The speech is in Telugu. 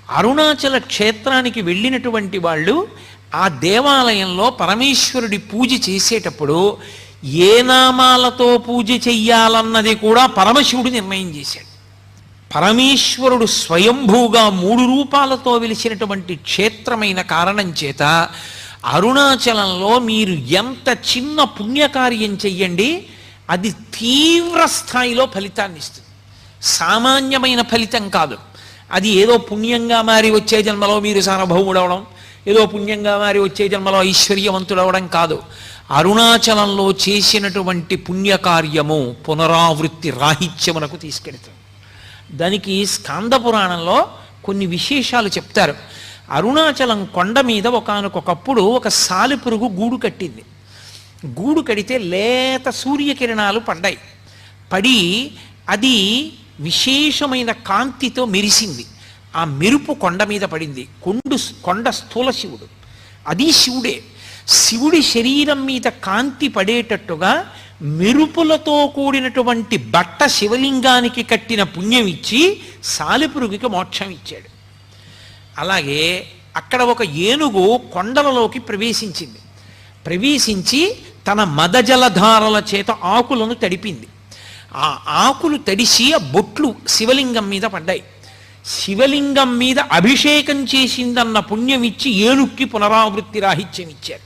అరుణాచల క్షేత్రానికి వెళ్ళినటువంటి వాళ్ళు ఆ దేవాలయంలో పరమేశ్వరుడి పూజ చేసేటప్పుడు ఏ నామాలతో పూజ చెయ్యాలన్నది కూడా పరమశివుడు నిర్ణయం చేశాడు. పరమేశ్వరుడు స్వయంభూగా 3 రూపాలతో వెలిసినటువంటి క్షేత్రమైన కారణం చేత అరుణాచలంలో మీరు ఎంత చిన్న పుణ్యకార్యం చెయ్యండి, అది తీవ్ర స్థాయిలో ఫలితాన్ని ఇస్తుంది. సామాన్యమైన ఫలితం కాదు. అది ఏదో పుణ్యంగా మారి వచ్చే జన్మలో మీరు సార్వభౌముడవడం, ఏదో పుణ్యంగా మారి వచ్చే జన్మలో ఐశ్వర్యవంతుడవడం కాదు. అరుణాచలంలో చేసినటువంటి పుణ్యకార్యము పునరావృత్తి రాహిత్యమునకు తీసుకెడుతుంది. దానికి స్కాంద పురాణంలో కొన్ని విశేషాలు చెప్తారు. అరుణాచలం కొండ మీద ఒకానొకప్పుడు ఒక సాలెపురుగు గూడు కట్టింది. గూడు కడితే లేత సూర్యకిరణాలు పడ్డాయి. పడి అది విశేషమైన కాంతితో మెరిసింది. ఆ మెరుపు కొండ మీద పడింది. కొండ స్థూల శివుడు, అది శివుడే. శివుడి శరీరం మీద కాంతి పడేటట్టుగా మెరుపులతో కూడినటువంటి బట్ట శివలింగానికి కట్టిన పుణ్యం ఇచ్చి సాలెపురుగుకి మోక్షం ఇచ్చాడు. అలాగే అక్కడ ఒక ఏనుగు కొండలలోకి ప్రవేశించింది. ప్రవేశించి తన మదజలధారల చేత ఆకులను తడిపింది. ఆ ఆకులు తడిసి ఆ బొట్లు శివలింగం మీద పడ్డాయి. శివలింగం మీద అభిషేకం చేసిందన్న పుణ్యం ఇచ్చి ఏనుక్కి పునరావృత్తి రాహిత్యం ఇచ్చారు.